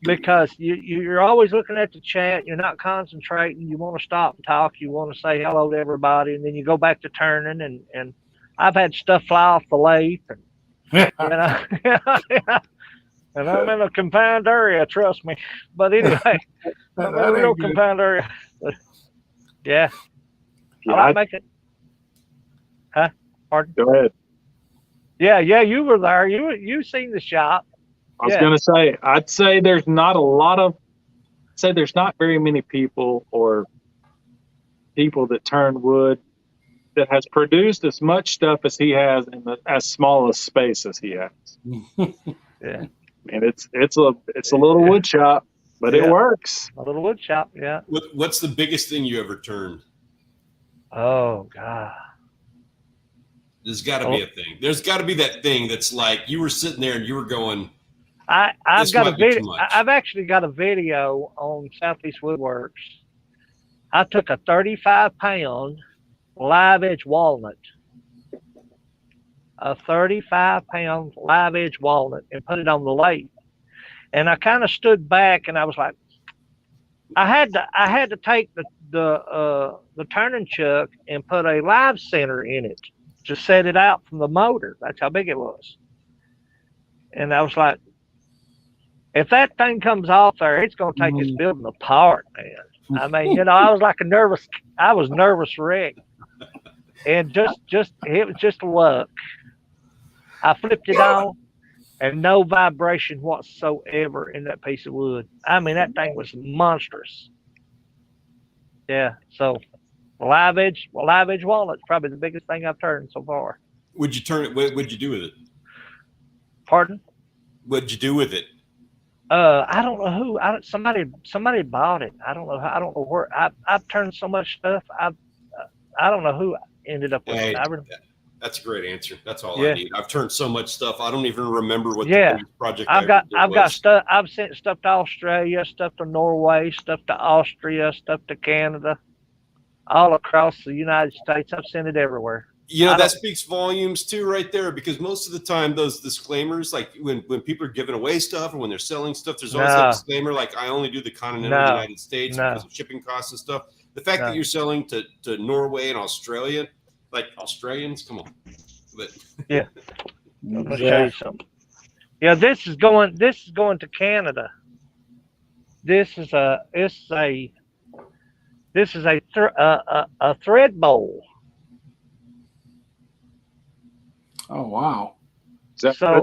because you're always looking at the chat. You're not concentrating. You want to stop and talk. You want to say hello to everybody, and then you go back to turning. And I've had stuff fly off the lathe, and and I'm in a confined area. Trust me. But anyway, I'm in a real confined area. But, yeah. I like making. Huh? Pardon? Go ahead. Yeah, you were there. You seen the shop. I was going to say, I'd say there's not very many people that turn wood that has produced as much stuff as he has in as small a space as he has. Yeah. And it's a little wood shop, but it works. A little wood shop, yeah. What's the biggest thing you ever turned? Oh God. There's got to be a thing. There's got to be that thing that's like you were sitting there and you were going. I've got a video. I've actually got a video on Southeast Woodworks. I took a 35-pound live edge walnut, and put it on the lathe. And I kind of stood back and I was like, I had to take the turning chuck and put a live center in it to set it out from the motor. That's how big it was. And I was like, if that thing comes off there, it's going to take this building apart, man. I mean, I was like nervous wreck. And it was just luck. I flipped it on and no vibration whatsoever in that piece of wood. I mean, that thing was monstrous. Yeah. So live edge walnut's probably the biggest thing I've turned so far. Would you turn it? What'd you do with it? Pardon? What'd you do with it? I don't know who. Somebody bought it. I don't know where. I've turned so much stuff. I don't know who ended up with it. That's a great answer. That's all I need. I've turned so much stuff. I don't even remember what the previous project I've got stuff. I've sent stuff to Australia, stuff to Norway, stuff to Austria, stuff to Canada, all across the United States. I've sent it everywhere. That speaks volumes too, right there. Because most of the time, those disclaimers, like when people are giving away stuff or when they're selling stuff, there's always that disclaimer, like I only do the continental United States because of shipping costs and stuff. The fact that you're selling to Norway and Australia, like Australians, come on. But yeah, I'm gonna show you something. Yeah, this is going to Canada. This is a thread bowl. Oh wow! That's for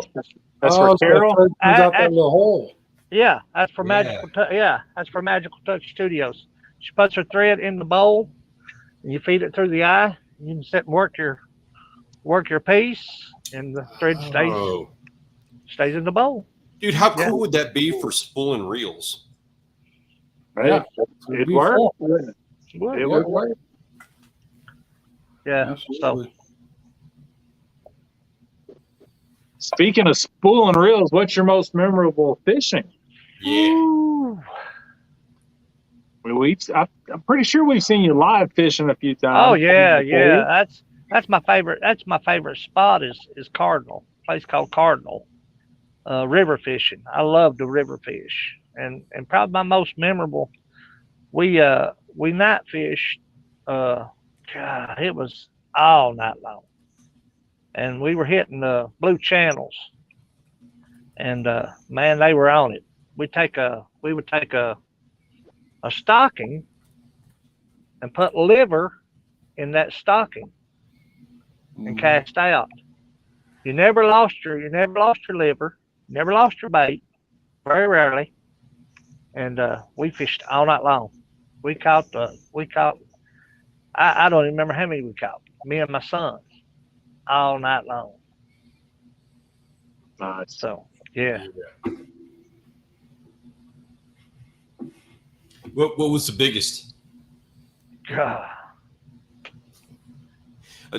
Carol. Out that little hole. Yeah, that's for Magical. That's for Magical Touch Studios. She puts her thread in the bowl, and you feed it through the eye. You can sit and work your piece, and the thread stays in the bowl. Dude, how cool would that be for spooling reels? Right, it worked. It would work. Yeah. Absolutely. So. Speaking of spooling reels, what's your most memorable fishing? Yeah. I'm pretty sure we've seen you live fishing a few times. Oh yeah. That's my favorite. That's my favorite spot is Cardinal. A place called Cardinal. River fishing. I love to river fish, and probably my most memorable. We night fished. God, it was all night long. And we were hitting the blue channels, and man, they were on it. We would take a stocking and put liver in that stocking and cast out. You never lost your liver, never lost your bait, very rarely. And we fished all night long. We caught. I don't even remember how many we caught. Me and my son. All night long. Nice. So, yeah. What was the biggest? God.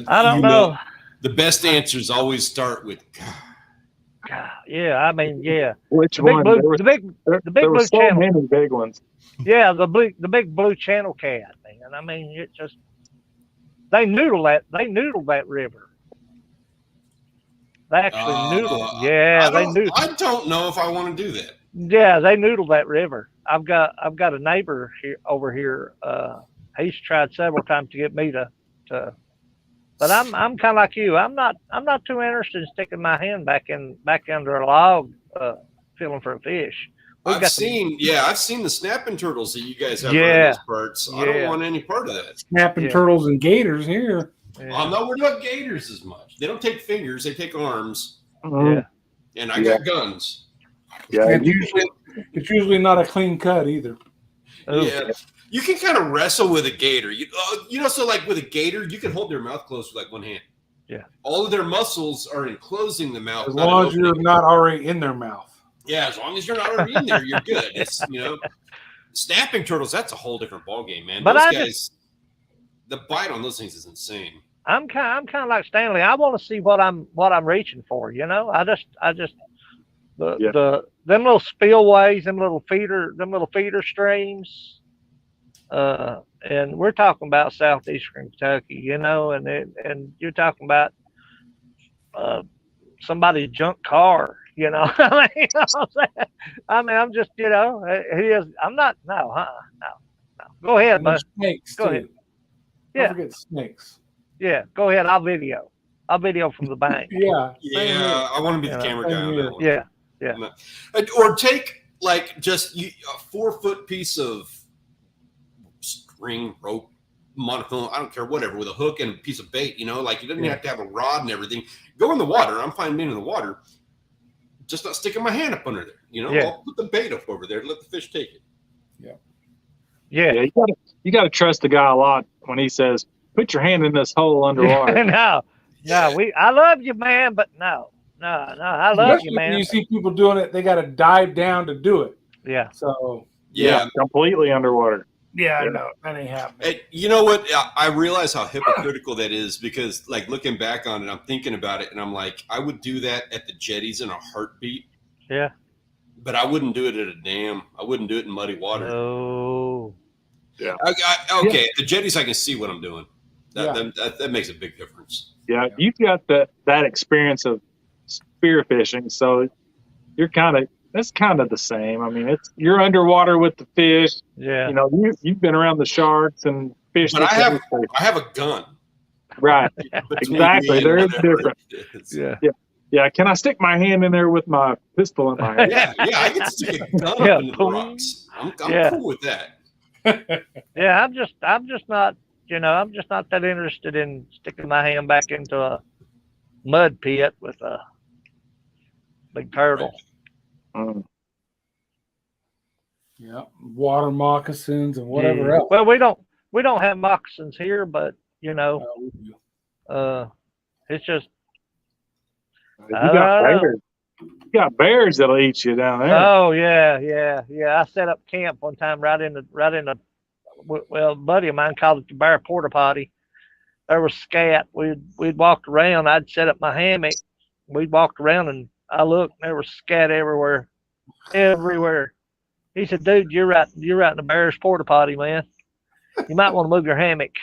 I don't know. The best answers always start with God. God. Yeah, I mean, yeah. Which one? The big blue so channel. Many big ones. Yeah, the big blue channel cat, man. I mean, it just they noodle that river. They actually noodle. Yeah, they noodle. I don't know if I want to do that. Yeah, they noodle that river. I've got a neighbor over here. He's tried several times to get me to but I'm kind of like you. I'm not too interested in sticking my hand back under a log, feeling for a fish. I've seen the snapping turtles that you guys have around Yeah, those parts. I yeah. don't want any part of that. Snapping Yeah. turtles and gators here. Yeah. I'm not worried about gators as much. They don't take fingers; they take arms. Yeah. And I got guns. Yeah, And it's usually not a clean cut either. Ooh. Yeah, you can kind of wrestle with a gator. So like with a gator, you can hold their mouth closed with like one hand. Yeah. All of their muscles are enclosing the mouth. As long as you're not already in their mouth. Yeah, as long as you're not already in there, you're good. It's snapping turtles. That's a whole different ballgame, man. But Those guys, the bite on those things is insane. I'm kind of like Stanley. I want to see what I'm reaching for. I just them little spillways, them little feeder streams, and we're talking about southeastern Kentucky, and you're talking about somebody's junk car, I mean, I'm just, he is. I'm not. No. Go ahead, bud. Snakes. Go ahead. Don't Yeah. forget snakes. Yeah. Go ahead. I'll video from the bank. Yeah. Yeah, I want to be the camera guy on that one. Yeah. Or take like just a 4-foot piece of string, rope, monofilament, I don't care, whatever, with a hook and a piece of bait, like you didn't have to have a rod and everything. Go in the water. I'm fine being in the water. Just not sticking my hand up under there. I'll put the bait up over there to let the fish take it. Yeah. You got to trust the guy a lot when he says, "Put your hand in this hole underwater." No. I love you, man, but no. I love you, man. When you see people doing it, they got to dive down to do it. Yeah. So completely underwater. yeah, no, that ain't happening. And you know what? I realize how hypocritical that is because, like, looking back on it, I'm thinking about it, and I'm like, I would do that at the jetties in a heartbeat. Yeah. But I wouldn't do it at a dam. I wouldn't do it in muddy water. Oh. Yeah. Okay. At the jetties, I can see what I'm doing. That makes a big difference. Yeah, you've got that experience of spearfishing, so that's kind of the same. I mean, you're underwater with the fish. Yeah. You've been around the sharks and fish. But I have a gun. Right. Exactly. There is difference. Yeah. Yeah. Can I stick my hand in there with my pistol in my hand? Yeah. I can stick a gun up into the rocks. I'm cool with that. Yeah. I'm just not. I'm just not that interested in sticking my hand back into a mud pit with a big turtle. Yeah, water moccasins and whatever else. Well, we don't have moccasins here, but it's just You got bears that'll eat you down there. Oh yeah. I set up camp one time right in the. Well, a buddy of mine called it the bear porta potty. There was scat. We'd walked around. I'd set up my hammock. We'd walked around and I looked. And there was scat everywhere. He said, "Dude, you're right in the bear's porta potty, man. You might want to move your hammock."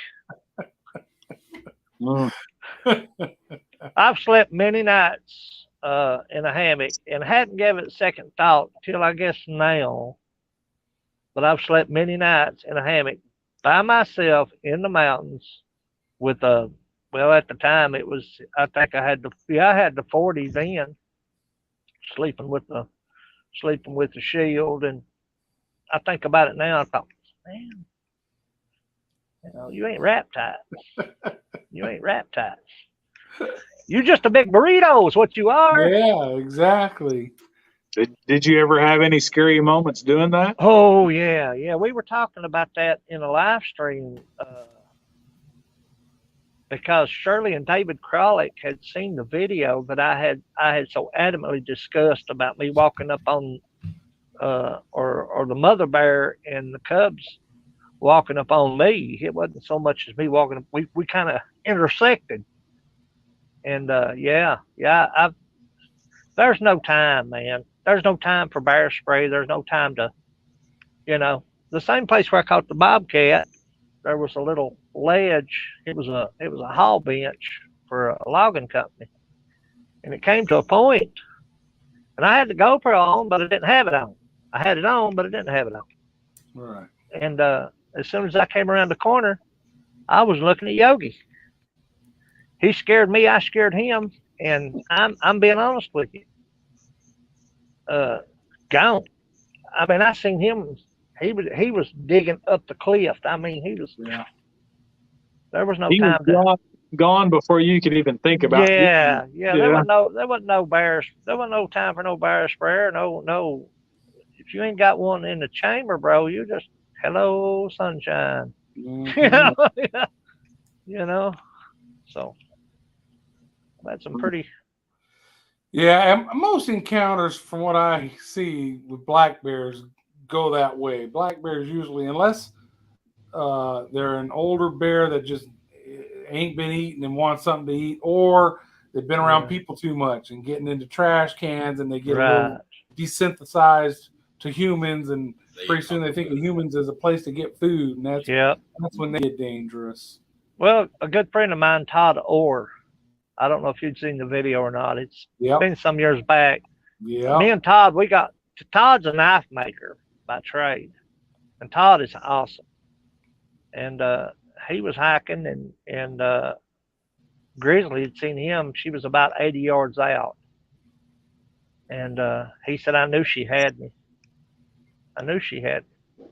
I've slept many nights in a hammock and hadn't given it a second thought till I guess now. But I've slept many nights in a hammock by myself in the mountains with at the time it was, I think I had the 40 then, sleeping with the shield. And I think about it now, I thought, man, you ain't wrap tight. You ain't wrap tight. You're just a big burrito is what you are. Yeah, exactly. Did you ever have any scary moments doing that? Oh yeah. We were talking about that in a live stream because Shirley and David Kralik had seen the video that I had so adamantly discussed about me walking up on or the mother bear and the cubs walking up on me. It wasn't so much as me walking up. We kind of intersected, and there's no time, man. There's no time for bear spray. There's no time to, the same place where I caught the bobcat, there was a little ledge. It was a haul bench for a logging company. And it came to a point And I had the GoPro on, but I didn't have it on. I had it on, but I didn't have it on. Right. And as soon as I came around the corner, I was looking at Yogi. He scared me. I scared him. And I'm being honest with you. Gone. I mean, I seen him. He was digging up the cliff. I mean, he was. Yeah. There was no He was time to. gone before you could even think about it. Yeah. There wasn't no bears. There wasn't no time for no bear sprayer. No. If you ain't got one in the chamber, bro, you just hello sunshine. Mm-hmm. you know. So that's some pretty. Yeah, and most encounters, from what I see with black bears, go that way. Black bears usually, unless they're an older bear that just ain't been eaten and wants something to eat, or they've been around people too much and getting into trash cans, and they get a little desensitized to humans, and pretty soon they think of humans as a place to get food, and that's when they get dangerous. Well, a good friend of mine, Todd Orr, I don't know if you'd seen the video or not. It's been some years back. Yeah. Me and Todd, Todd's a knife maker by trade, and Todd is awesome. And he was hiking, and Grizzly had seen him. She was about 80 yards out, and he said, "I knew she had me. I knew she had me,"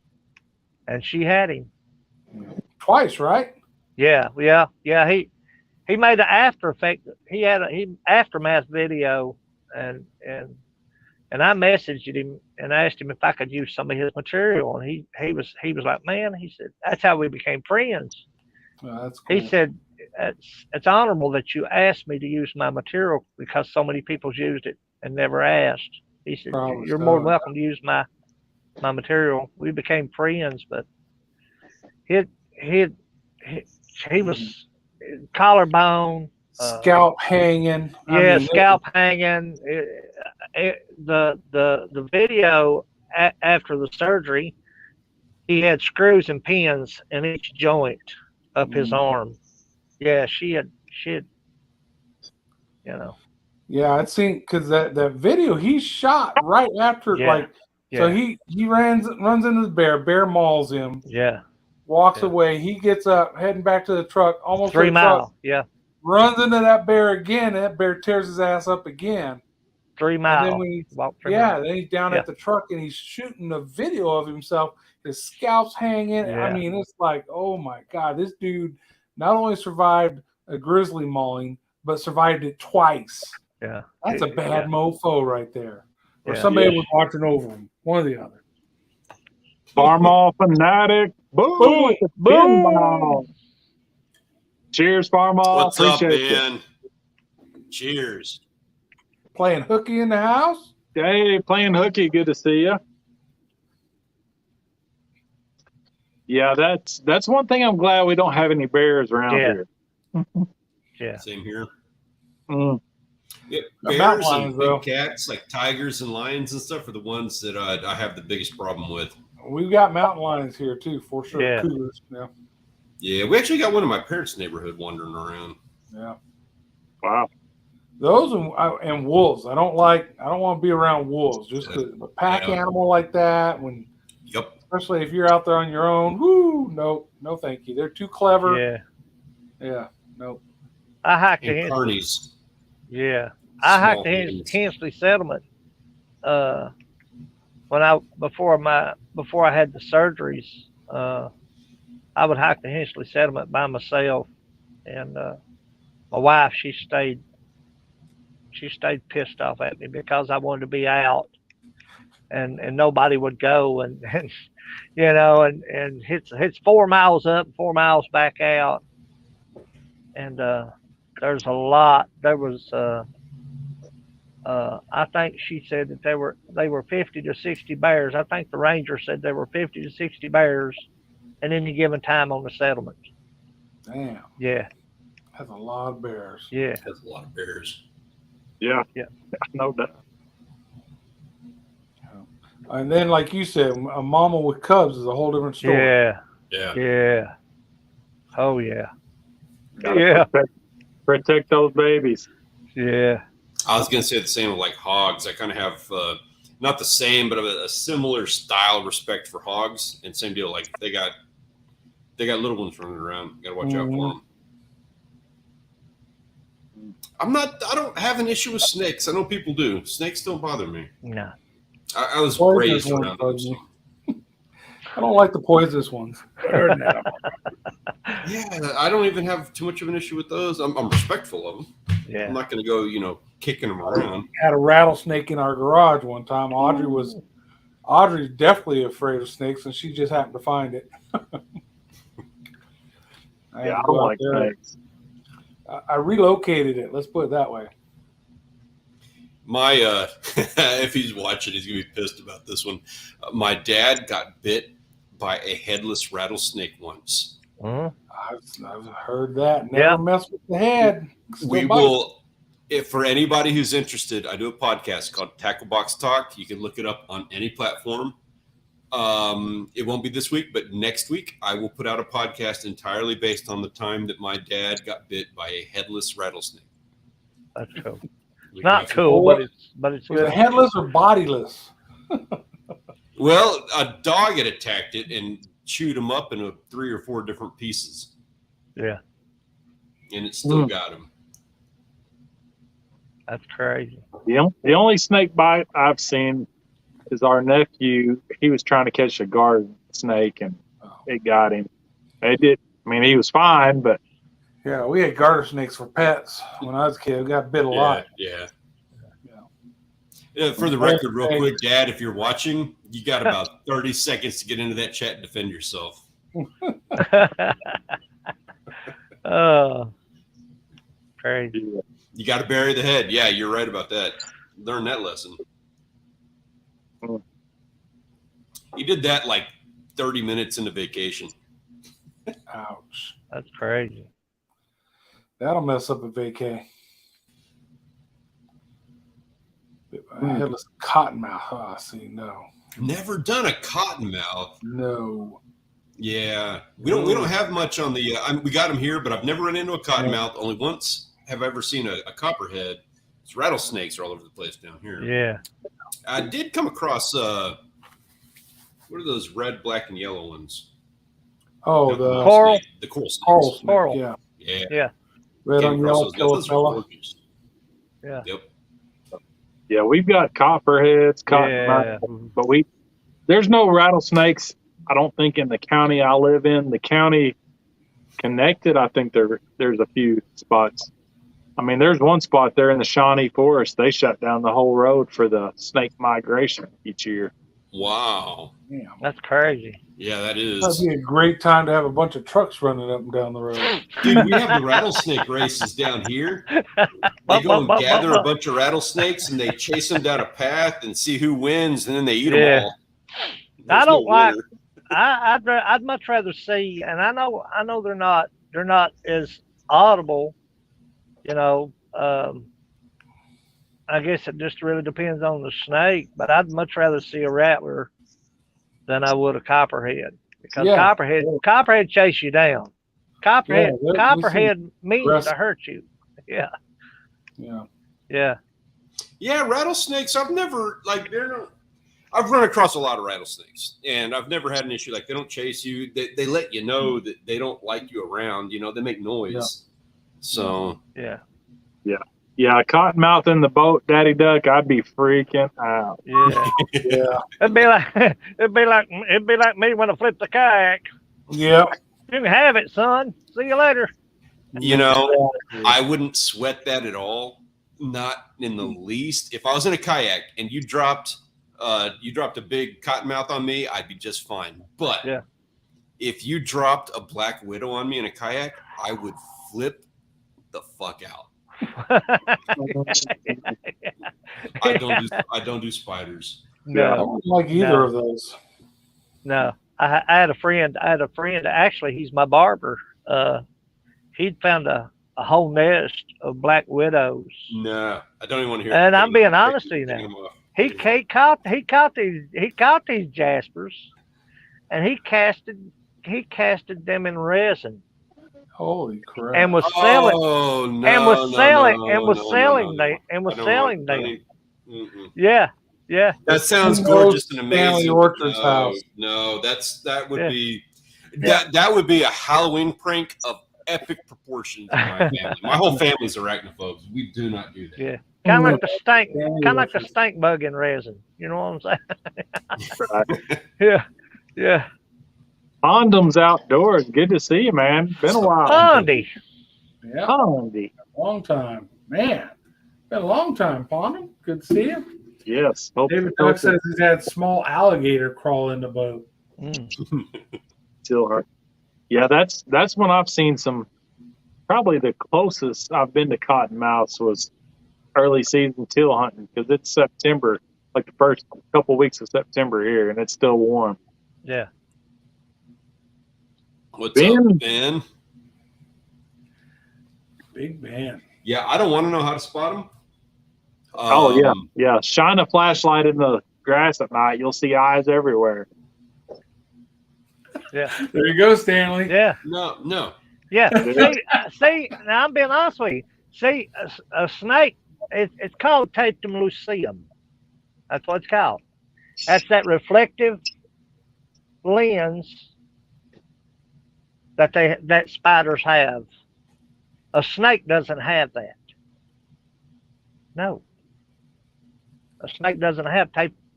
and she had him twice, right? Yeah. He made an after effect. He had aftermath video, and I messaged him and asked him if I could use some of his material, and he was like, man, he said, that's how we became friends. Oh, that's cool. He said, it's honorable that you asked me to use my material because so many people's used it and never asked. He said, you're more than welcome to use my material. We became friends, but he was collarbone, scalp hanging. Scalp hanging. The video after the surgery, he had screws and pins in each joint up his arm. Yeah, she had, Yeah, I'd seen, because that video he shot right after, so he runs into the bear mauls him. Yeah. Walks away. He gets up, heading back to the truck, almost 3 miles. Runs into that bear again, and that bear tears his ass up again. 3 miles. And then then he's down at the truck, and he's shooting a video of himself. His scalp's hanging. Yeah. I mean, it's like, oh my God, this dude not only survived a grizzly mauling, but survived it twice. Yeah. That's a bad mofo right there. Or somebody was watching over him. One or the other. Farmall fanatic. Boom. Boom. Cheers, Farmall. What's up, man? Cheers. Playing hooky in the house? Hey, playing hooky. Good to see you. Yeah, that's one thing I'm glad we don't have any bears around here. Yeah. Same here. Mm. Yeah, bears and big cats, like tigers and lions and stuff, are the ones that I have the biggest problem with. We've got mountain lions here too, for sure. Yeah. Cougars. Yeah, we actually got one in my parents' neighborhood wandering around. Yeah. Wow. Those and wolves. I don't want to be around wolves. Just a pack animal like that. Especially if you're out there on your own. Whoo! No, thank you. They're too clever. Yeah. Nope. I hiked the carnies. Yeah, I hiked the Hensley settlement. Before I had the surgeries, I would hike the Hensley settlement by myself, and my wife, she stayed pissed off at me because I wanted to be out, and nobody would go, and it's 4 miles up, 4 miles back out, and there's a lot. There was I think she said that they were 50 to 60 bears. I think the ranger said there were 50 to 60 bears at any given time on the settlement. Damn. Yeah. That's a lot of bears. Yeah. That's a lot of bears. Yeah. No doubt. And then, like you said, a mama with cubs is a whole different story. Yeah. Oh yeah. Yeah. Protect those babies. Yeah. I was gonna say the same with like hogs. I kind of have not the same, but a similar style respect for hogs, and same deal. Like they got little ones running around. Got to watch out for them. I don't have an issue with snakes. I know people do. Snakes don't bother me. No. I was Poisonous raised ones around bug them. me. I don't like the poisonous ones. Yeah, I don't even have too much of an issue with those. I'm respectful of them. Yeah. I'm not going to go, kicking them around. Had a rattlesnake in our garage one time. Audrey's definitely afraid of snakes, and she just happened to find it. I don't like snakes. I relocated it. Let's put it that way. My if he's watching, he's gonna be pissed about this one. My dad got bit by a headless rattlesnake once. Mm-hmm. I've heard that. Never mess with the head. We will. If for anybody who's interested, I do a podcast called Tackle Box Talk. You can look it up on any platform. It won't be this week, but next week I will put out a podcast entirely based on the time that my dad got bit by a headless rattlesnake. That's cool. Not cool, but it's Was good. it headless or bodiless? Well, a dog had attacked it and chewed him up into 3 or 4 different pieces. Yeah. And it still got him. That's crazy. The only snake bite I've seen is our nephew. He was trying to catch a garden snake and it got him. It did. I mean, he was fine, but Yeah, we had garter snakes for pets when I was a kid. We got bit a lot. Yeah. For the record, real quick, Dad, if you're watching, you got about 30 seconds to get into that chat and defend yourself. Oh, crazy. You got to bury the head. Yeah, you're right about that. Learn that lesson. He did that like 30 minutes into vacation. Ouch. That's crazy. That'll mess up a vacay. Headless cottonmouth. Oh, see, no. Never done a cottonmouth. No. Yeah, we don't have much on the. We got them here, but I've never run into a cottonmouth. Only once have I ever seen a copperhead. It's rattlesnakes are all over the place down here. Yeah. I did come across what are those red, black, and yellow ones? Oh, Not the coral. snake, the coral snakes. coral snake. Coral. Yeah. Yeah. Red Came on across yellow, those. Those are Philipella. gorgeous. Yeah. Yep. yeah, we've got copperheads, Yeah. but there's no rattlesnakes. I don't think in the county I live in. The county connected, I think there's a few spots. I mean, there's one spot there in the Shawnee Forest. They shut down the whole road for the snake migration each year. Wow. Yeah. That's crazy. Yeah, that is. That'd be a great time to have a bunch of trucks running up and down the road. Dude, we have the rattlesnake races down here. They go and gather a bunch of rattlesnakes and they chase them down a path and see who wins, and then they eat them all. I There's don't no like. winner. I'd much rather see, and I know they're not as audible. I guess it just really depends on the snake, but I'd much rather see a rattler than I would a copperhead, because copperhead chase you down. Copperhead means to hurt you. Yeah. Yeah. Yeah. Yeah, rattlesnakes. I've run across a lot of rattlesnakes, and I've never had an issue. Like, they don't chase you. They let you know that they don't like you around. They make noise. Yeah. So Yeah, cottonmouth in the boat, Daddy Duck, I'd be freaking out. Yeah. Yeah. It'd be like me when I flip the kayak. Yeah. You can have it, son. See you later. I wouldn't sweat that at all. Not in the least. If I was in a kayak and you dropped a big cottonmouth on me, I'd be just fine. But if you dropped a black widow on me in a kayak, I would flip the fuck out. I don't do spiders. No, I don't like either of those. No. I had a friend. Actually, he's my barber. He'd found a whole nest of black widows. No, I don't even want to hear. And I'm being honest with you now. He caught these jaspers, and he casted them in resin. Holy crap! and was selling Oh no! and was no, selling no, and was no, selling no, no. them and was I don't selling want- them. Mm-mm. Yeah, yeah, That sounds Who gorgeous knows and Stanley amazing. but Orchard's no, house? no, that would Yeah. be Yeah. that would be a Halloween prank of epic proportions in my family. My whole family's arachnophobes. We do not do that. yeah. Kind of like the stank, Stanley kind of like the Orchard's. stank bug in resin. You know what I'm saying? Right. Yeah, yeah. Condoms outdoors. Good to see you, man. Been a while. Pondy. Yeah, Pondy. long time, man. Been a long time, Pondham. Good to see you. Yes. Hope, David hope Duck says he's had small alligator crawl in the boat. Mm. still hurt. Yeah, that's when I've seen some. Probably the closest I've been to cottonmouths was early season teal hunting because it's September, like the first couple weeks of September here, and it's still warm. Yeah. What's Ben? up, Ben? Big man. Yeah, I don't want to know how to spot them. Oh yeah. Shine a flashlight in the grass at night. You'll see eyes everywhere. Yeah. There you go, Stanley. Yeah. No. Yeah. See, now I'm being honest with you. See, a snake, it's called Tatum lucium. That's what it's called. That's that reflective lens that spiders have. A snake doesn't have that. No. A snake doesn't have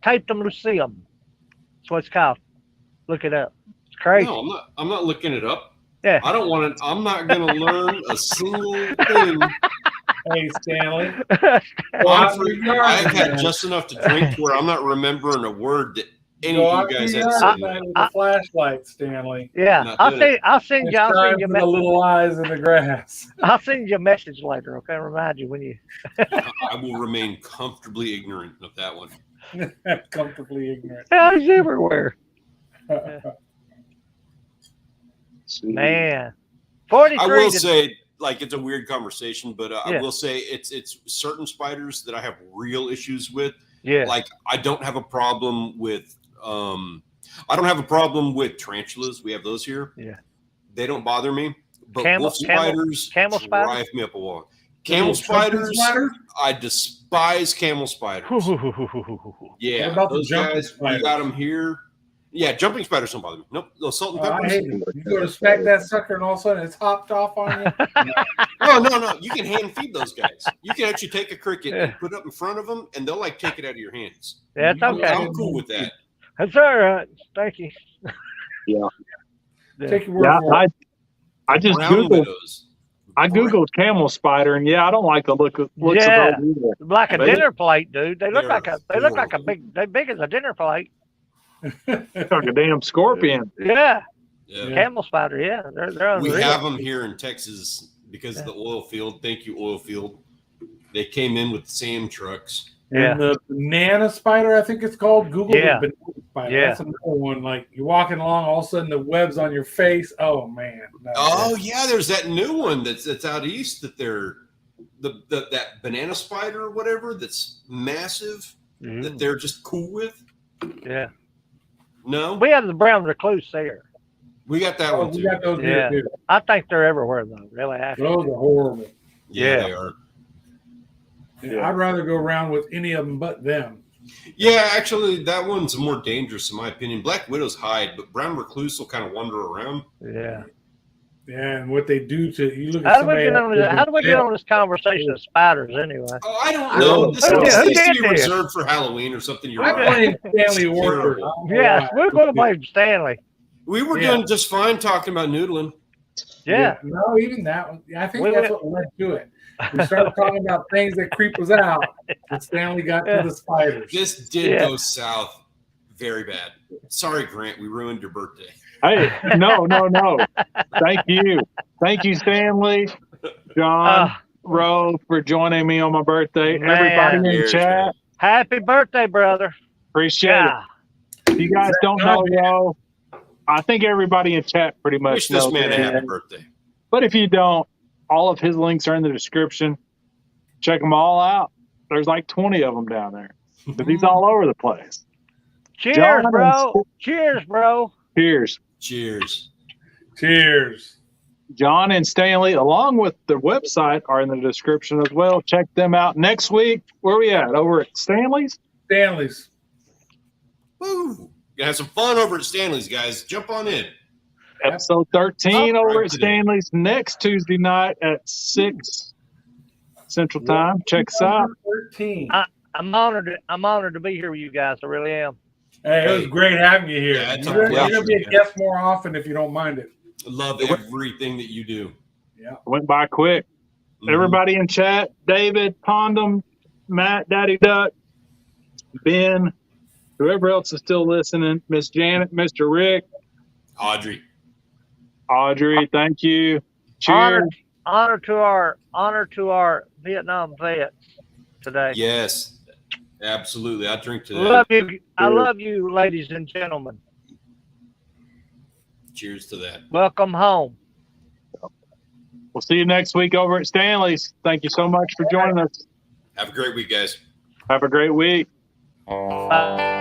Tatum lucium. That's what it's called. Look it up. It's crazy. No, I'm not looking it up. Yeah. I don't want to. I'm not going to learn a single thing. Hey, Stanley. Honestly, I've had just enough to drink where I'm not remembering a word that any Go of out you to guys the have yard said. tonight with a flashlight, Stanley. Yeah, Not I'll doing send It's you time for the little eyes in the grass. I'll send you a message later. Okay, remind you when you. I will remain comfortably ignorant of that one. Comfortably ignorant. It's everywhere, man. 43. I will say, like, it's a weird conversation, but Yeah. I will say it's certain spiders that I have real issues with. Yeah. Like, I don't have a problem with I don't have a problem with tarantulas. We have those here. Yeah. They don't bother me. But Camel spiders camel spiders? drive me up a wall. Camel Little jumping spiders, spider? I despise camel spiders. Yeah, What about the those jumping guys, we spiders? got them here. Yeah, jumping spiders don't bother me. Nope, those salt and Oh, I peppers. hate it. You go to smack that sucker and all of a sudden it's hopped off on you. Oh no, you can hand feed those guys. You can actually take a cricket and put it up in front of them, and they'll like take it out of your hands. That's okay. I'm cool with that. That's all right. Thank you. Yeah. Take your word Yeah, for it. I just Brown googled. widows. I googled camel spider, and yeah, I don't like the looks Yeah. of those either. Like a But- dinner plate, dude. They look They're like a big. They're big as a dinner plate. It's like a damn scorpion. Yeah. Yeah. Camel spider. Yeah. They're We unreal. have them here in Texas because of the oil field. Thank you, oil field. They came in with SAM trucks. Yeah. And the banana spider, I think it's called. Google Yeah. the banana spider. Yeah. That's another one. Like you're walking along, all of a sudden the web's on your face. Oh man. No. Oh yeah, there's that new one that's out east that they're that banana spider or whatever that's massive that they're just cool with. Yeah. No, We have the brown recluse there. we got that Oh, one we too. got those Yeah. here too. I think they're everywhere though. Really, actually. Those are horrible. Yeah, Yeah. they are. Yeah. I'd rather go around with any of them but them. Yeah, actually, that one's more dangerous in my opinion. Black widows hide, but brown recluse will kind of wander around. Yeah. Yeah, and what they do to you look at How do we somebody. get on this conversation of spiders anyway? Oh, I don't know. This Who needs did to be this? reserved for Halloween or something. You're I right. blame Stanley Orchard. terrible. Yes, we're going to blame Stanley. We were Yeah. doing just fine talking about noodling. Yeah. No, even that one. I think We that's went- what led to it. We started talking about things that creep us out, and Stanley got Yeah. to the spiders. This did Yeah. go south very bad. Sorry, Grant. We ruined your birthday. Hey, no. Thank you, Stanley, John, Roe, for joining me on my birthday. Man. Everybody in Cheers, chat, man. Happy birthday, brother. appreciate Yeah. it. If you guys don't know, Roe, I think everybody in chat pretty much Wish this knows man a that. happy birthday. But if you don't, all of his links are in the description. Check them all out. There's like 20 of them down there. But he's all over the place. Cheers, John bro. Cheers, bro. Cheers. Cheers. Cheers. John and Stanley, along with the website, are in the description as well. Check them out next week. Where we at? Over at Stanley's? Stanley's. Woo! Gonna have some fun over at Stanley's, guys. Jump on in. Episode 13 over Right at today. Stanley's next Tuesday night at 6 Central Time. Check us out. 13. I'm honored to be here with you guys. I really am. Hey, it was great having you here. Yeah, it's a You're going to pleasure, be a man. guest more often if you don't mind it. I love everything that you do. Went by quick. Mhm. Everybody in chat, David, Pondum, Matt, Daddy Duck, Ben, whoever else is still listening, Miss Janet, Mr. Rick, Audrey. Audrey, thank you. Cheers. Honor to our Vietnam vets today. Yes, absolutely. I drink to that. Love you. I love you, ladies and gentlemen. Cheers to that. Welcome home. We'll see you next week over at Stanley's. Thank you so much for joining us. Have a great week, guys. Have a great week. Bye.